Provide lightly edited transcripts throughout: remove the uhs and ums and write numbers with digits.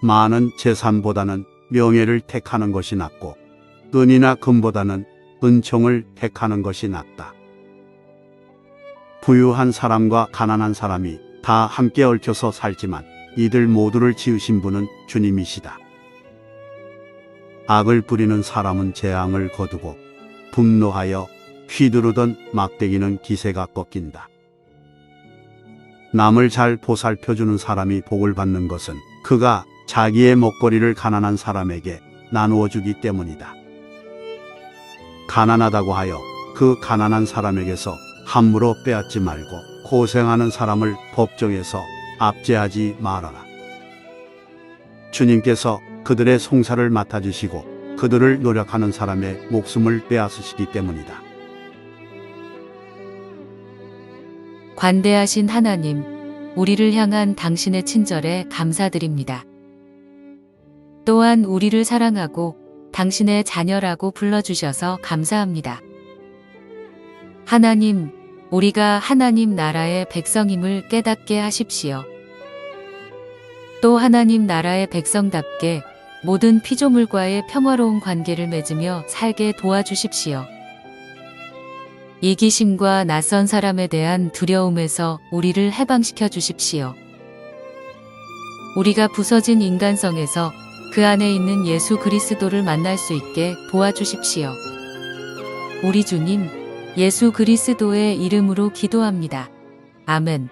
많은 재산보다는 명예를 택하는 것이 낫고 은이나 금보다는 은총을 택하는 것이 낫다. 부유한 사람과 가난한 사람이 다 함께 얽혀서 살지만 이들 모두를 지으신 분은 주님이시다. 악을 부리는 사람은 재앙을 거두고 분노하여 휘두르던 막대기는 기세가 꺾인다. 남을 잘 보살펴주는 사람이 복을 받는 것은 그가 자기의 먹거리를 가난한 사람에게 나누어 주기 때문이다. 가난하다고 하여 그 가난한 사람에게서 함부로 빼앗지 말고 고생하는 사람을 법정에서 압제하지 말아라. 주님께서 그들의 송사를 맡아주시고 그들을 노력하는 사람의 목숨을 빼앗으시기 때문이다. 관대하신 하나님, 우리를 향한 당신의 친절에 감사드립니다. 또한 우리를 사랑하고 당신의 자녀라고 불러주셔서 감사합니다. 하나님, 우리가 하나님 나라의 백성임을 깨닫게 하십시오. 또 하나님 나라의 백성답게 모든 피조물과의 평화로운 관계를 맺으며 살게 도와주십시오. 이기심과 낯선 사람에 대한 두려움에서 우리를 해방시켜 주십시오. 우리가 부서진 인간성에서 그 안에 있는 예수 그리스도를 만날 수 있게 도와주십시오. 우리 주님, 예수 그리스도의 이름으로 기도합니다. 아멘.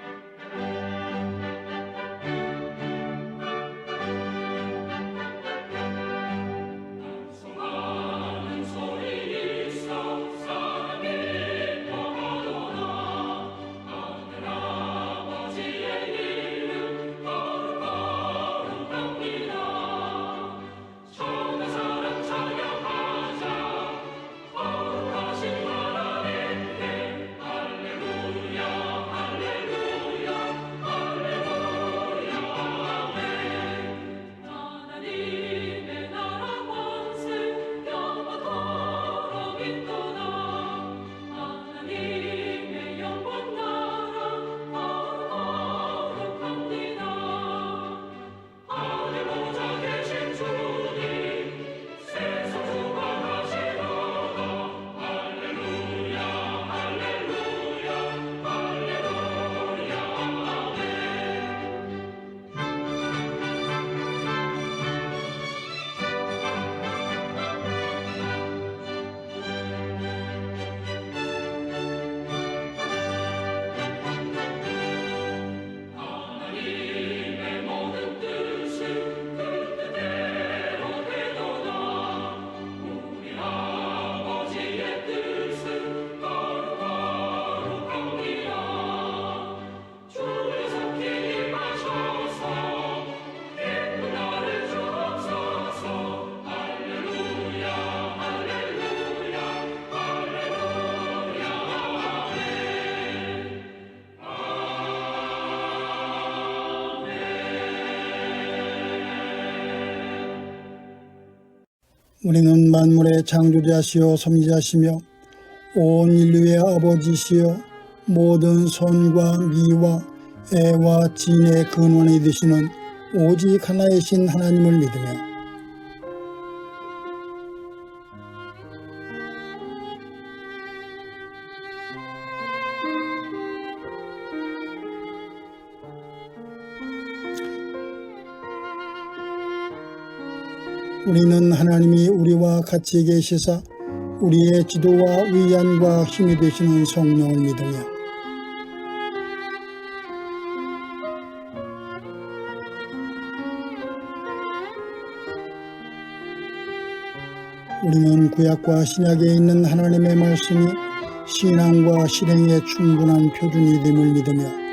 우리는 만물의 창조자시요 섭리자시며 온 인류의 아버지시여 모든 선과 미와 애와 진의 근원이 되시는 오직 하나이신 하나님을 믿으며 우리는 하나님이 우리와 같이 계시사 우리의 지도와 위안과 힘이 되시는 성령을 믿으며 우리는 구약과 신약에 있는 하나님의 말씀이 신앙과 실행에 충분한 표준이 됨을 믿으며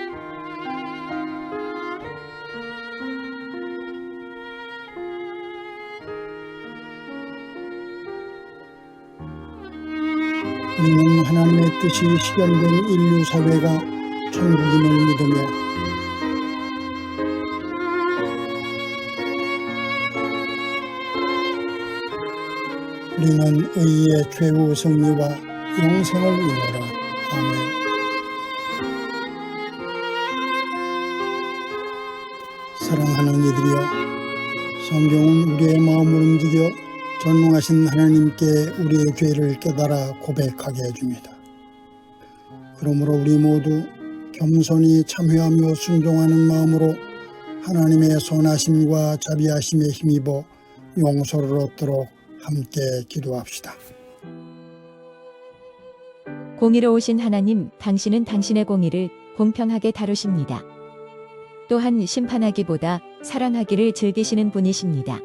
우리는 하나님의 뜻이 실현된 인류 사회가 천국임을 믿으며 우리는 의의 최후 승리와 영생을 이루라. 아멘. 사랑하는 이들이여, 성경은 우리의 마음을 움직여 전능하신 하나님께 우리의 죄를 깨달아 고백하게 해줍니다. 그러므로 우리 모두 겸손히 참회하며 순종하는 마음으로 하나님의 선하심과 자비하심에 힘입어 용서를 얻도록 함께 기도합시다. 공의로우신 하나님, 당신은 당신의 공의를 공평하게 다루십니다. 또한 심판하기보다 사랑하기를 즐기시는 분이십니다.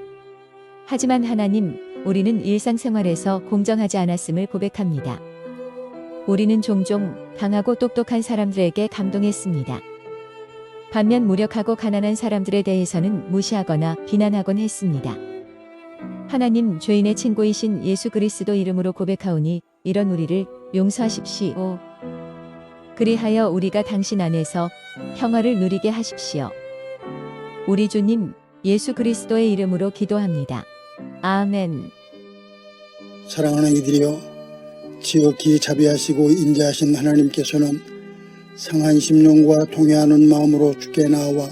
하지만 하나님, 우리는 일상생활에서 공정하지 않았음을 고백합니다. 우리는 종종 강하고 똑똑한 사람들에게 감동했습니다. 반면 무력하고 가난한 사람들에 대해서는 무시하거나 비난하곤 했습니다. 하나님, 죄인의 친구이신 예수 그리스도 이름으로 고백하오니 이런 우리를 용서하십시오. 그리하여 우리가 당신 안에서 평화를 누리게 하십시오. 우리 주님 예수 그리스도의 이름으로 기도합니다. 아멘. 사랑하는 이들이여, 지극히 자비하시고 인자하신 하나님께서는 상한 심령과 통회하는 마음으로 주께 나와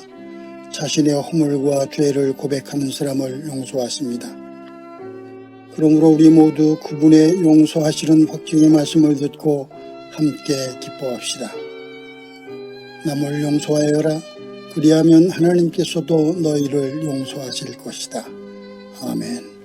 자신의 허물과 죄를 고백하는 사람을 용서하십니다. 그러므로 우리 모두 그분의 용서하시는 확증의 말씀을 듣고 함께 기뻐합시다. 남을 용서하여라. 그리하면 하나님께서도 너희를 용서하실 것이다. 아멘.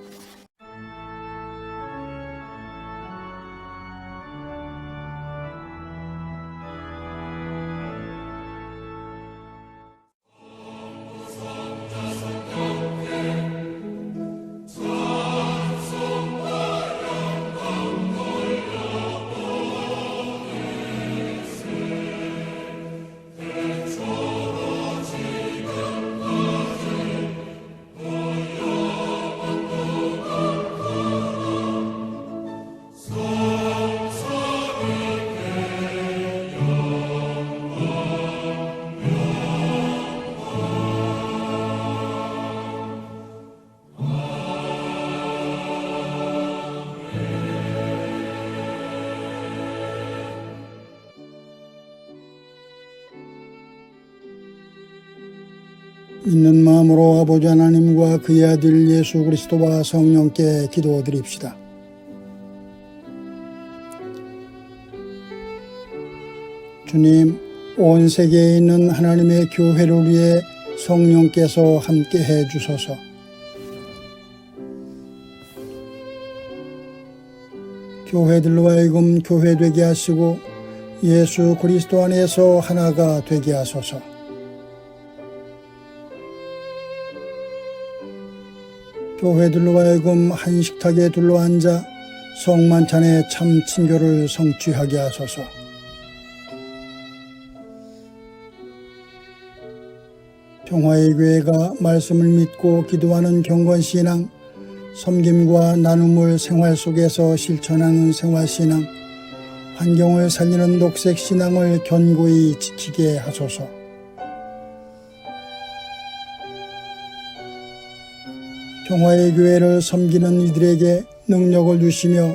있는 마음으로 아버지 하나님과 그의 아들 예수 그리스도와 성령께 기도드립시다. 주님, 온 세계에 있는 하나님의 교회를 위해 성령께서 함께 해주소서. 교회들로 하여금 교회되게 하시고 예수 그리스도 안에서 하나가 되게 하소서. 교회들로 하여금 한 식탁에 둘러앉아 성만찬의 참 친교를 성취하게 하소서. 평화의 교회가 말씀을 믿고 기도하는 경건신앙, 섬김과 나눔을 생활 속에서 실천하는 생활신앙, 환경을 살리는 녹색신앙을 견고히 지키게 하소서. 평화의 교회를 섬기는 이들에게 능력을 주시며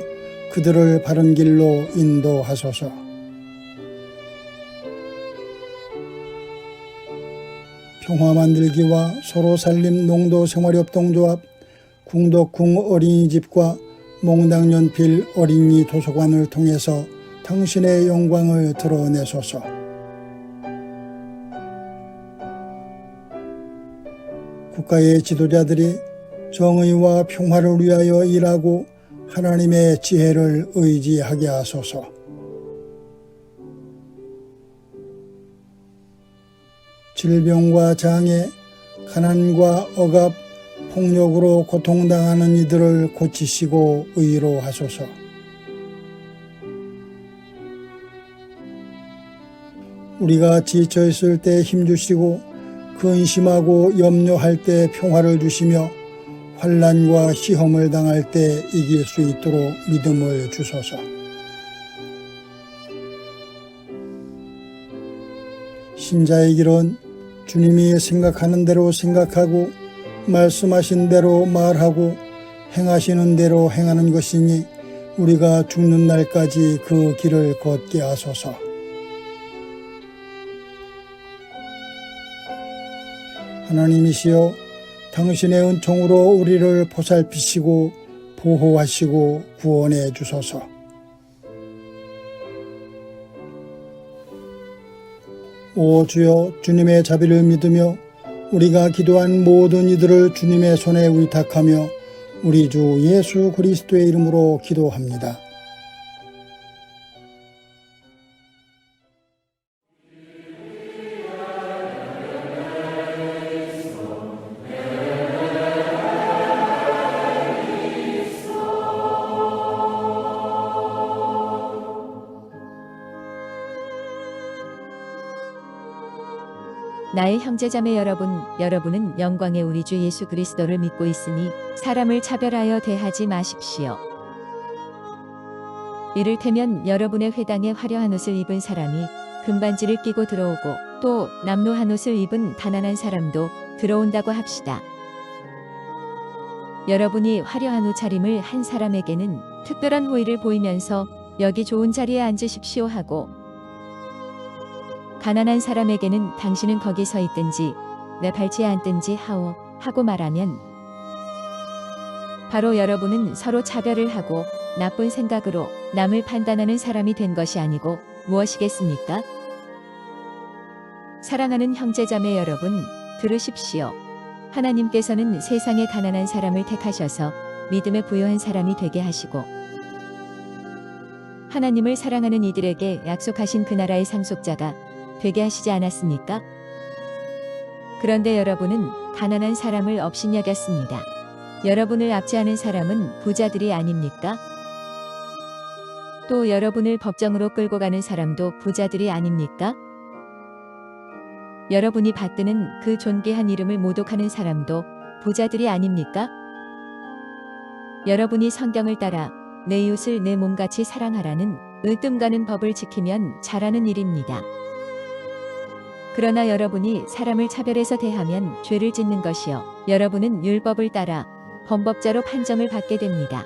그들을 바른 길로 인도하소서. 평화 만들기와 서로 살림 농도생활협동조합, 궁덕궁 어린이집과 몽당연필 어린이 도서관을 통해서 당신의 영광을 드러내소서. 국가의 지도자들이 정의와 평화를 위하여 일하고 하나님의 지혜를 의지하게 하소서. 질병과 장애, 가난과 억압, 폭력으로 고통당하는 이들을 고치시고 의로하소서. 우리가 지쳐있을 때 힘주시고 근심하고 염려할 때 평화를 주시며 환난과 시험을 당할 때 이길 수 있도록 믿음을 주소서. 신자의 길은 주님이 생각하는 대로 생각하고 말씀하신 대로 말하고 행하시는 대로 행하는 것이니 우리가 죽는 날까지 그 길을 걷게 하소서. 하나님이시여, 당신의 은총으로 우리를 보살피시고 보호하시고 구원해 주소서. 오 주여, 주님의 자비를 믿으며 우리가 기도한 모든 이들을 주님의 손에 의탁하며 우리 주 예수 그리스도의 이름으로 기도합니다. 나의 형제자매 여러분, 여러분은 영광의 우리 주 예수 그리스도를 믿고 있으니 사람을 차별하여 대하지 마십시오. 이를테면 여러분의 회당에 화려한 옷을 입은 사람이 금반지를 끼고 들어오고 또 남루한 옷을 입은 가난한 사람도 들어온다고 합시다. 여러분이 화려한 옷차림을 한 사람에게는 특별한 호의를 보이면서 여기 좋은 자리에 앉으십시오 하고, 가난한 사람에게는 당신은 거기 서 있든지 내 발치에 앉든지 하고 말하면 바로 여러분은 서로 차별을 하고 나쁜 생각으로 남을 판단하는 사람이 된 것이 아니고 무엇이겠습니까? 사랑하는 형제자매 여러분, 들으십시오. 하나님께서는 세상의 가난한 사람을 택하셔서 믿음에 부요한 사람이 되게 하시고 하나님을 사랑하는 이들에게 약속하신 그 나라의 상속자가 되게 하시지 않았습니까? 그런데 여러분은 가난한 사람을 업신여겼습니다. 여러분을 압제하는 사람은 부자들이 아닙니까? 또 여러분을 법정으로 끌고 가는 사람도 부자들이 아닙니까? 여러분이 받드는 그 존귀한 이름을 모독하는 사람도 부자들이 아닙니까? 여러분이 성경을 따라 내 이웃을 내 몸같이 사랑하라는 으뜸가는 법을 지키면 잘하는 일입니다. 그러나 여러분이 사람을 차별해서 대하면 죄를 짓는 것이요, 여러분은 율법을 따라 범법자로 판정을 받게 됩니다.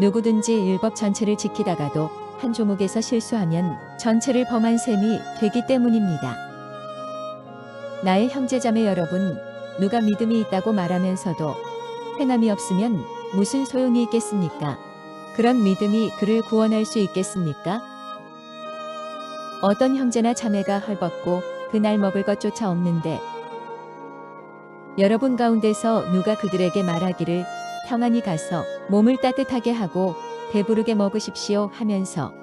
누구든지 율법 전체를 지키다가도 한 조목에서 실수하면 전체를 범한 셈이 되기 때문입니다. 나의 형제자매 여러분, 누가 믿음이 있다고 말하면서도 행함이 없으면 무슨 소용이 있겠습니까? 그런 믿음이 그를 구원할 수 있겠습니까? 어떤 형제나 자매가 헐벗고 그날 먹을 것조차 없는데 여러분 가운데서 누가 그들에게 말하기를 평안히 가서 몸을 따뜻하게 하고 배부르게 먹으십시오 하면서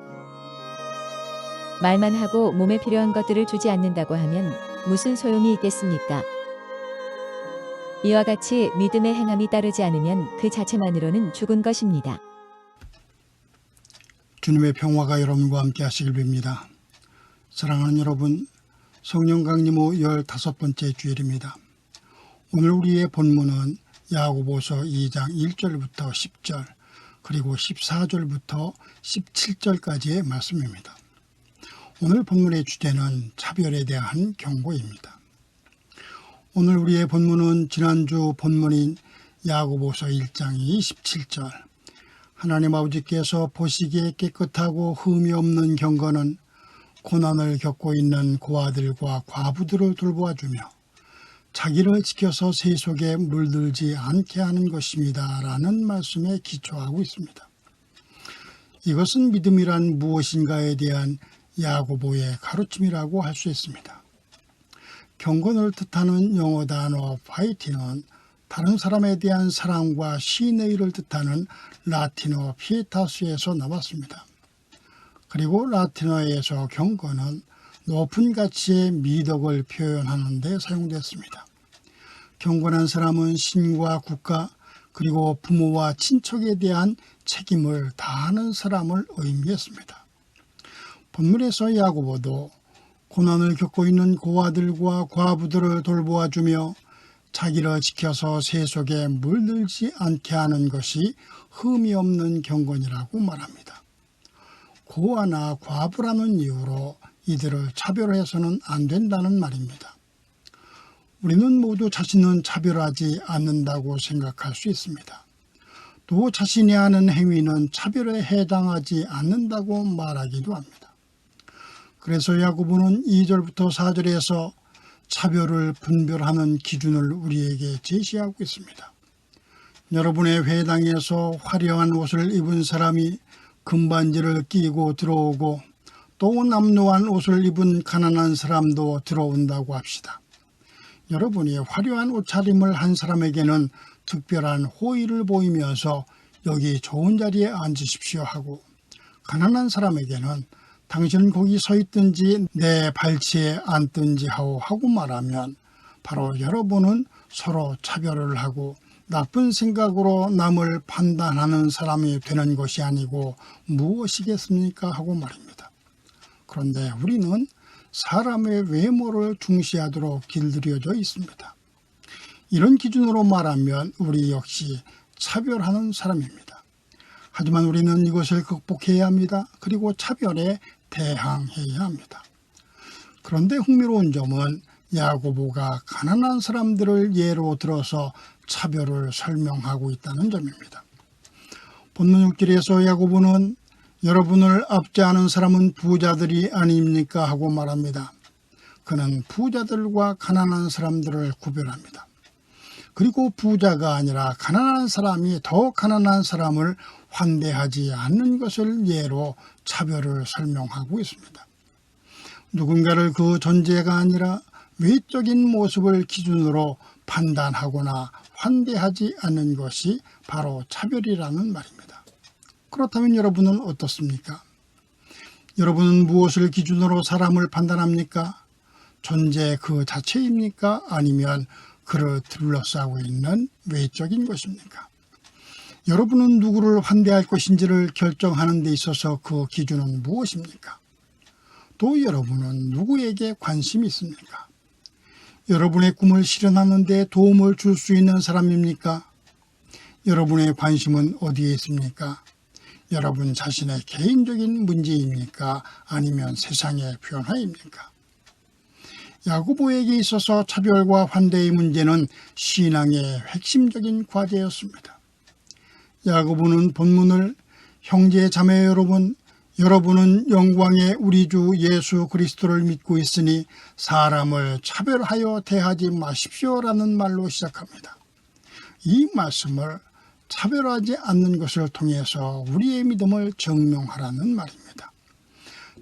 말만 하고 몸에 필요한 것들을 주지 않는다고 하면 무슨 소용이 있겠습니까? 이와 같이 믿음의 행함이 따르지 않으면 그 자체만으로는 죽은 것입니다. 주님의 평화가 여러분과 함께 하시길 빕니다. 사랑하는 여러분, 성령 강림후 15번째 주일입니다. 오늘 우리의 본문은 야고보서 2장 1절부터 10절 그리고 14절부터 17절까지의 말씀입니다. 오늘 본문의 주제는 차별에 대한 경고입니다. 오늘 우리의 본문은 지난주 본문인 야고보서 1장 27절, 하나님 아버지께서 보시기에 깨끗하고 흠이 없는 경건은 고난을 겪고 있는 고아들과 과부들을 돌보아주며 자기를 지켜서 세속에 물들지 않게 하는 것입니다 라는 말씀에 기초하고 있습니다. 이것은 믿음이란 무엇인가에 대한 야고보의 가르침이라고 할 수 있습니다. 경건을 뜻하는 영어 단어 파이티는 다른 사람에 대한 사랑과 신의를 뜻하는 라틴어 피에타스에서 나왔습니다. 그리고 라틴어에서 경건은 높은 가치의 미덕을 표현하는 데 사용됐습니다. 경건한 사람은 신과 국가 그리고 부모와 친척에 대한 책임을 다하는 사람을 의미했습니다. 본문에서 야고보도 고난을 겪고 있는 고아들과 과부들을 돌보아주며 자기를 지켜서 세속에 물들지 않게 하는 것이 흠이 없는 경건이라고 말합니다. 고아나 과부라는 이유로 이들을 차별해서는 안 된다는 말입니다. 우리는 모두 자신은 차별하지 않는다고 생각할 수 있습니다. 또 자신이 하는 행위는 차별에 해당하지 않는다고 말하기도 합니다. 그래서 야고보는 2절부터 4절에서 차별을 분별하는 기준을 우리에게 제시하고 있습니다. 여러분의 회당에서 화려한 옷을 입은 사람이 금반지를 끼고 들어오고 또 남루한 옷을 입은 가난한 사람도 들어온다고 합시다. 여러분이 화려한 옷차림을 한 사람에게는 특별한 호의를 보이면서 여기 좋은 자리에 앉으십시오 하고, 가난한 사람에게는 당신은 거기 서 있든지 내 발치에 앉든지 하고 말하면 바로 여러분은 서로 차별을 하고 나쁜 생각으로 남을 판단하는 사람이 되는 것이 아니고 무엇이겠습니까 하고 말입니다. 그런데 우리는 사람의 외모를 중시하도록 길들여져 있습니다. 이런 기준으로 말하면 우리 역시 차별하는 사람입니다. 하지만 우리는 이것을 극복해야 합니다. 그리고 차별에 대항해야 합니다. 그런데 흥미로운 점은 야고보가 가난한 사람들을 예로 들어서 차별을 설명하고 있다는 점입니다. 본문 6절에서 야고보는 여러분을 압제하는 사람은 부자들이 아닙니까 하고 말합니다. 그는 부자들과 가난한 사람들을 구별합니다. 그리고 부자가 아니라 가난한 사람이 더 가난한 사람을 환대하지 않는 것을 예로 차별을 설명하고 있습니다. 누군가를 그 존재가 아니라 외적인 모습을 기준으로 판단하거나 환대하지 않는 것이 바로 차별이라는 말입니다. 그렇다면 여러분은 어떻습니까? 여러분은 무엇을 기준으로 사람을 판단합니까? 존재 그 자체입니까? 아니면 그를 둘러싸고 있는 외적인 것입니까? 여러분은 누구를 환대할 것인지를 결정하는 데 있어서 그 기준은 무엇입니까? 또 여러분은 누구에게 관심이 있습니까? 여러분의 꿈을 실현하는 데 도움을 줄 수 있는 사람입니까? 여러분의 관심은 어디에 있습니까? 여러분 자신의 개인적인 문제입니까? 아니면 세상의 변화입니까? 야고보에게 있어서 차별과 환대의 문제는 신앙의 핵심적인 과제였습니다. 야고보는 본문을 형제 자매 여러분, 여러분은 영광의 우리 주 예수 그리스도를 믿고 있으니 사람을 차별하여 대하지 마십시오라는 말로 시작합니다. 이 말씀을 차별하지 않는 것을 통해서 우리의 믿음을 증명하라는 말입니다.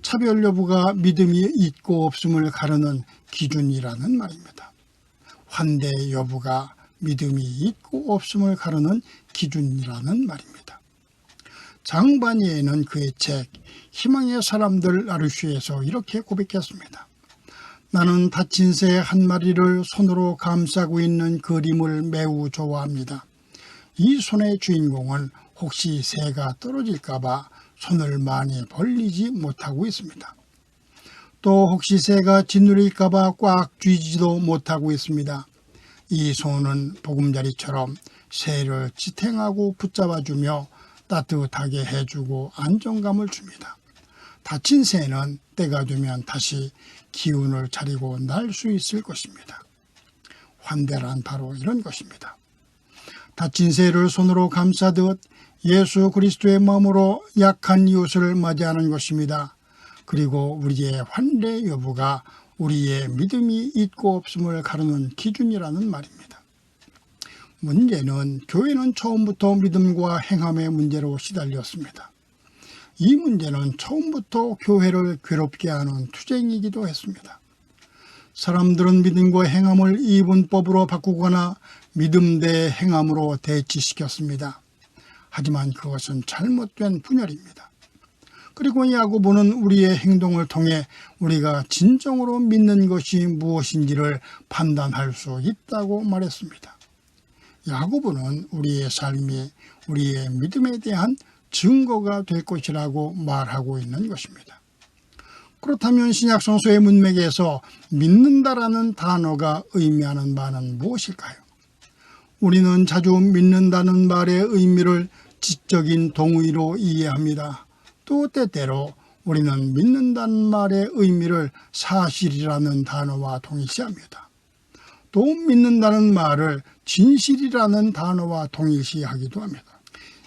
차별 여부가 믿음이 있고 없음을 가르는 기준이라는 말입니다. 환대 여부가 믿음이 있고 없음을 가르는 기준이라는 말입니다. 장바니에는 그의 책 희망의 사람들 아르슈에서 이렇게 고백했습니다. 나는 다친 새 한 마리를 손으로 감싸고 있는 그림을 매우 좋아합니다. 이 손의 주인공은 혹시 새가 떨어질까 봐 손을 많이 벌리지 못하고 있습니다. 또 혹시 새가 짓누를까 봐 꽉 쥐지도 못하고 있습니다. 이 손은 보금자리처럼 새를 지탱하고 붙잡아주며 따뜻하게 해주고 안정감을 줍니다. 다친 새는 때가 되면 다시 기운을 차리고 날 수 있을 것입니다. 환대란 바로 이런 것입니다. 다친 새를 손으로 감싸듯 예수 그리스도의 마음으로 약한 이웃을 맞이하는 것입니다. 그리고 우리의 환대 여부가 우리의 믿음이 있고 없음을 가르는 기준이라는 말입니다. 문제는 교회는 처음부터 믿음과 행함의 문제로 시달렸습니다. 이 문제는 처음부터 교회를 괴롭게 하는 투쟁이기도 했습니다. 사람들은 믿음과 행함을 이분법으로 바꾸거나 믿음 대 행함으로 대치시켰습니다. 하지만 그것은 잘못된 분열입니다. 그리고 야고보는 우리의 행동을 통해 우리가 진정으로 믿는 것이 무엇인지를 판단할 수 있다고 말했습니다. 야고보는 우리의 삶이 우리의 믿음에 대한 증거가 될 것이라고 말하고 있는 것입니다. 그렇다면 신약 성서의 문맥에서 믿는다라는 단어가 의미하는 바는 무엇일까요? 우리는 자주 믿는다는 말의 의미를 지적인 동의로 이해합니다. 또 때때로 우리는 믿는다는 말의 의미를 사실이라는 단어와 동일시합니다. 또 믿는다는 말을 진실이라는 단어와 동일시하기도 합니다.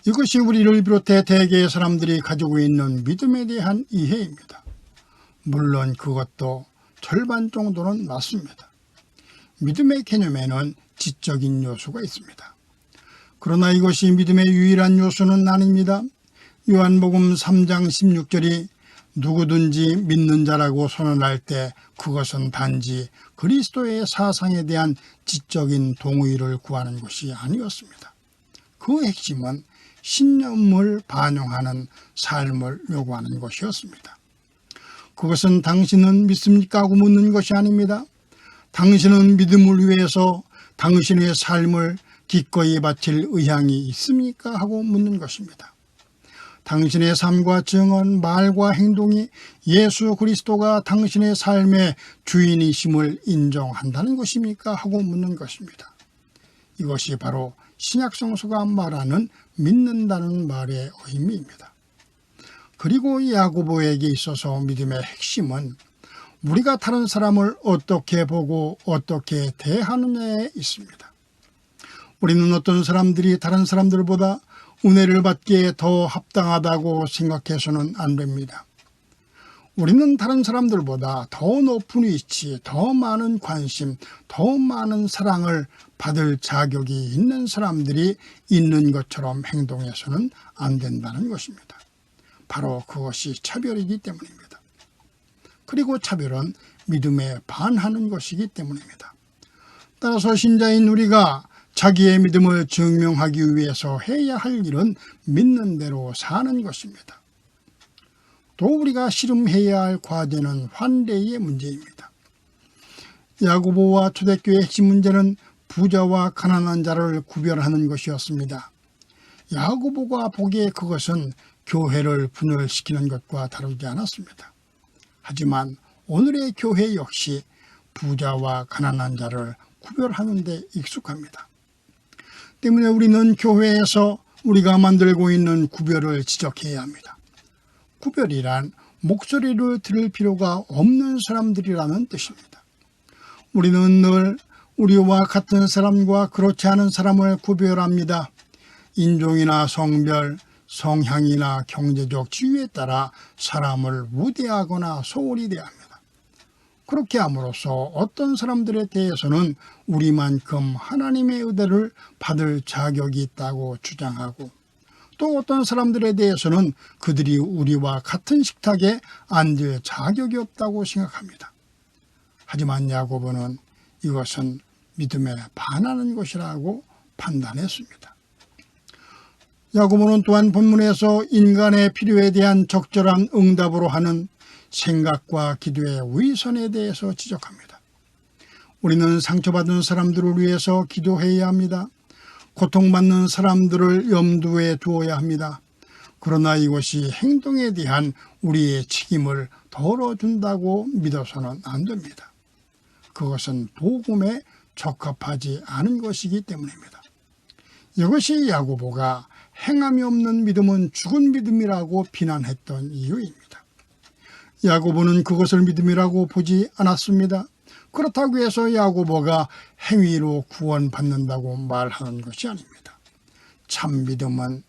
이것이 우리를 비롯해 대개의 사람들이 가지고 있는 믿음에 대한 이해입니다. 물론 그것도 절반 정도는 맞습니다. 믿음의 개념에는 지적인 요소가 있습니다. 그러나 이것이 믿음의 유일한 요소는 아닙니다. 요한복음 3장 16절이 누구든지 믿는 자라고 선언할 때 그것은 단지 그리스도의 사상에 대한 지적인 동의를 구하는 것이 아니었습니다. 그 핵심은 신념을 반영하는 삶을 요구하는 것이었습니다. 그것은 당신은 믿습니까? 하고 묻는 것이 아닙니다. 당신은 믿음을 위해서 당신의 삶을 기꺼이 바칠 의향이 있습니까? 하고 묻는 것입니다. 당신의 삶과 증언, 말과 행동이 예수 그리스도가 당신의 삶의 주인이심을 인정한다는 것입니까? 하고 묻는 것입니다. 이것이 바로 신약성서가 말하는 믿는다는 말의 의미입니다. 그리고 야고보에게 있어서 믿음의 핵심은 우리가 다른 사람을 어떻게 보고 어떻게 대하느냐에 있습니다. 우리는 어떤 사람들이 다른 사람들보다 은혜를 받기에 더 합당하다고 생각해서는 안 됩니다. 우리는 다른 사람들보다 더 높은 위치, 더 많은 관심, 더 많은 사랑을 받을 자격이 있는 사람들이 있는 것처럼 행동해서는 안 된다는 것입니다. 바로 그것이 차별이기 때문입니다. 그리고 차별은 믿음에 반하는 것이기 때문입니다. 따라서 신자인 우리가 자기의 믿음을 증명하기 위해서 해야 할 일은 믿는 대로 사는 것입니다. 또 우리가 씨름해야 할 과제는 환대의 문제입니다. 야고보와 초대교회의 핵심 문제는 부자와 가난한 자를 구별하는 것이었습니다. 야고보가 보기에 그것은 교회를 분열시키는 것과 다르지 않았습니다. 하지만 오늘의 교회 역시 부자와 가난한 자를 구별하는 데 익숙합니다. 때문에 우리는 교회에서 우리가 만들고 있는 구별을 지적해야 합니다. 구별이란 목소리를 들을 필요가 없는 사람들이라는 뜻입니다. 우리는 늘 우리와 같은 사람과 그렇지 않은 사람을 구별합니다. 인종이나 성별, 성향이나 경제적 지위에 따라 사람을 우대하거나 소홀히 대합니다. 그렇게 함으로써 어떤 사람들에 대해서는 우리만큼 하나님의 의대를 받을 자격이 있다고 주장하고, 또 어떤 사람들에 대해서는 그들이 우리와 같은 식탁에 앉을 자격이 없다고 생각합니다. 하지만 야고보는 이것은 믿음에 반하는 것이라고 판단했습니다. 야고보는 또한 본문에서 인간의 필요에 대한 적절한 응답으로 하는 생각과 기도의 위선에 대해서 지적합니다. 우리는 상처받은 사람들을 위해서 기도해야 합니다. 고통받는 사람들을 염두에 두어야 합니다. 그러나 이것이 행동에 대한 우리의 책임을 덜어준다고 믿어서는 안 됩니다. 그것은 복음에 적합하지 않은 것이기 때문입니다. 이것이 야고보가 행함이 없는 믿음은 죽은 믿음이라고 비난했던 이유입니다. 야고보는 그것을 믿음이라고 보지 않았습니다. 그렇다고 해서 야고보가 행위로 구원받는다고 말하는 것이 아닙니다. 참 믿음은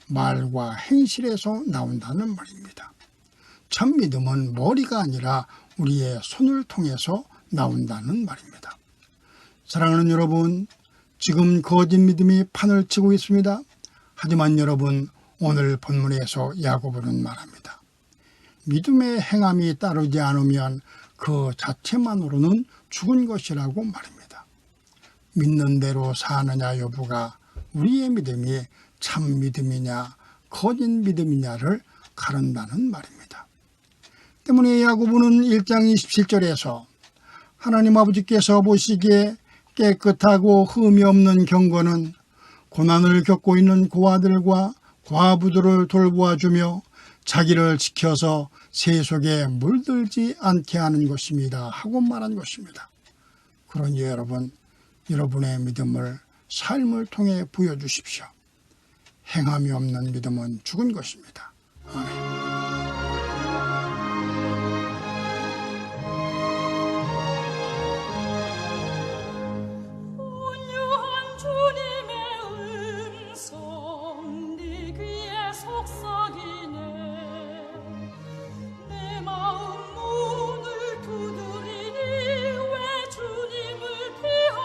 말과 행실에서 나온다는 말입니다. 참 믿음은 머리가 아니라 우리의 손을 통해서 나온다는 말입니다. 사랑하는 여러분, 지금 거짓 믿음이 판을 치고 있습니다. 하지만 여러분, 오늘 본문에서 야고보는 말합니다. 믿음의 행함이 따르지 않으면 그 자체만으로는 죽은 것이라고 말입니다. 믿는 대로 사느냐 여부가 우리의 믿음이 참 믿음이냐 거짓 믿음이냐를 가른다는 말입니다. 때문에 야고보는 1장 27절에서 하나님 아버지께서 보시기에 깨끗하고 흠이 없는 경건은 고난을 겪고 있는 고아들과 과부들을 돌보아주며 자기를 지켜서 세속에 물들지 않게 하는 것입니다 하고 말한 것입니다. 그러니 여러분, 여러분의 믿음을 삶을 통해 보여주십시오. 행함이 없는 믿음은 죽은 것입니다. 아멘. 내 마음 문을 두드리니 왜 주님을 피하느냐.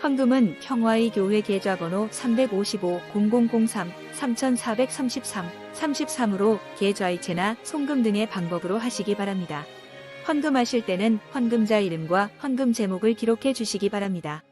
헌금은 평화의 교회 계좌번호 355-0003-3433-33으로 계좌이체나 송금 등의 방법으로 하시기 바랍니다. 헌금하실 때는 헌금자 이름과 헌금 제목을 기록해 주시기 바랍니다.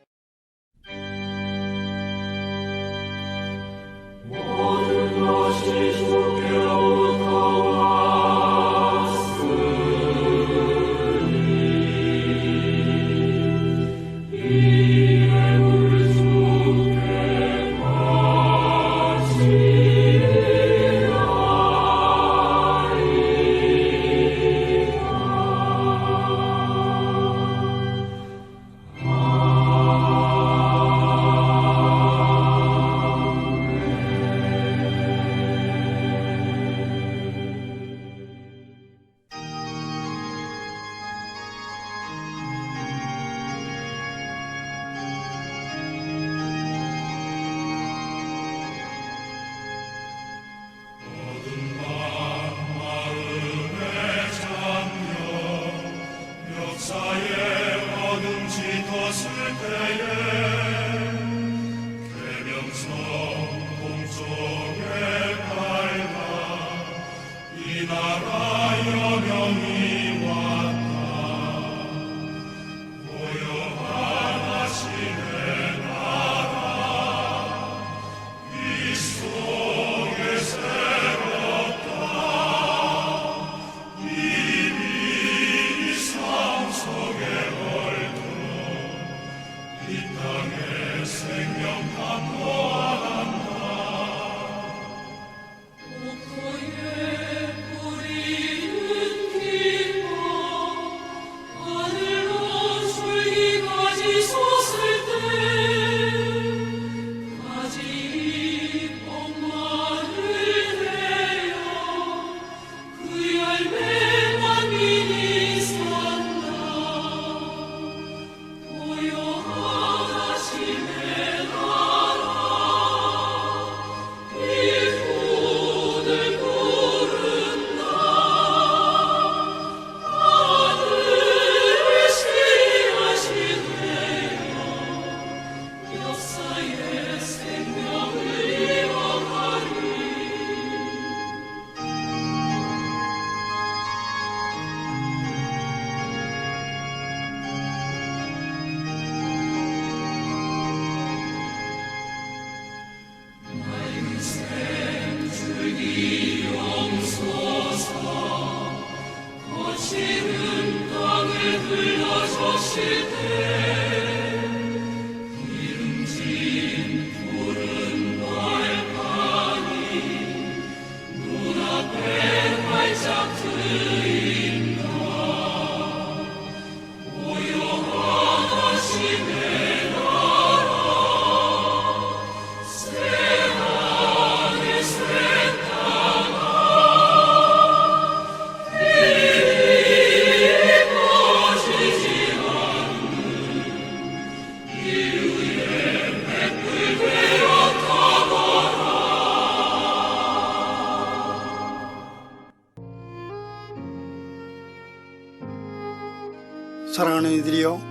사랑하는 이들이여,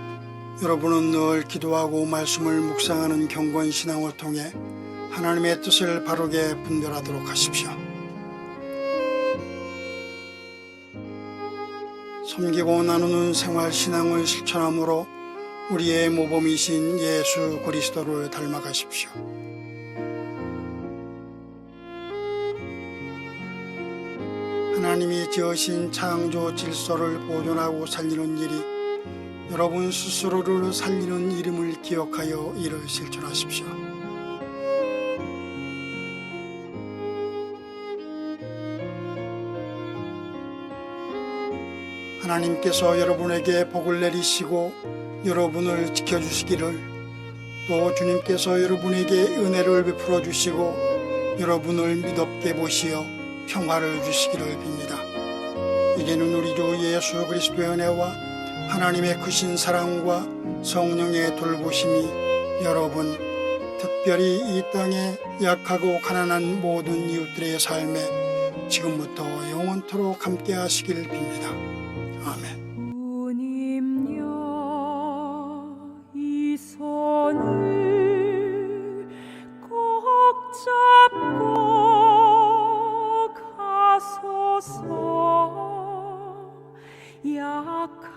여러분은 늘 기도하고 말씀을 묵상하는 경건 신앙을 통해 하나님의 뜻을 바르게 분별하도록 하십시오. 섬기고 나누는 생활 신앙을 실천함으로 우리의 모범이신 예수 그리스도를 닮아가십시오. 하나님이 지으신 창조 질서를 보존하고 살리는 일이 여러분 스스로를 살리는 이름을 기억하여 이를 실천하십시오. 하나님께서 여러분에게 복을 내리시고 여러분을 지켜주시기를, 또 주님께서 여러분에게 은혜를 베풀어 주시고 여러분을 믿음있게 보시어 평화를 주시기를 빕니다. 이제는 우리 주 예수 그리스도의 은혜와 하나님의 크신 사랑과 성령의 돌보심이 여러분, 특별히 이 땅에 약하고 가난한 모든 이웃들의 삶에 지금부터 영원토록 함께 하시길 빕니다. 아멘. 주님여 이 손을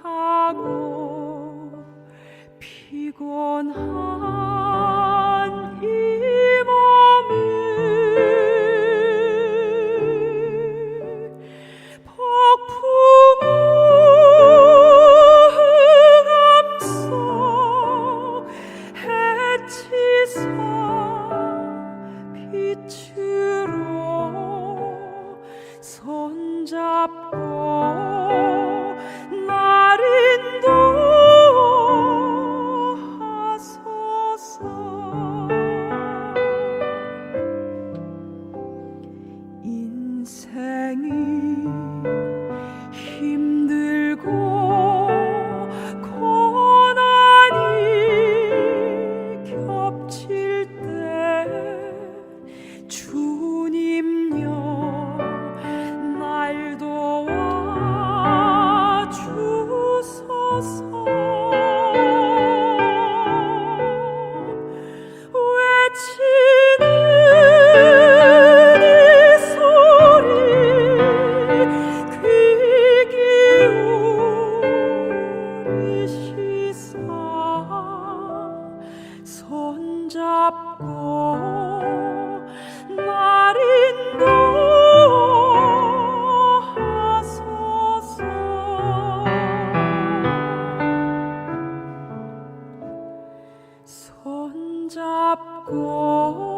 가고 피곤한 이 몸을 폭풍우 앞서 해치사 빛으로 손잡고 날 인도하소서. 인생이 힘들고 고난이 겹칠 때 주님여 날 도와 주소서. 외치는 이 소리 귀 기울이시사 손잡고 날 인도하소서. 손잡고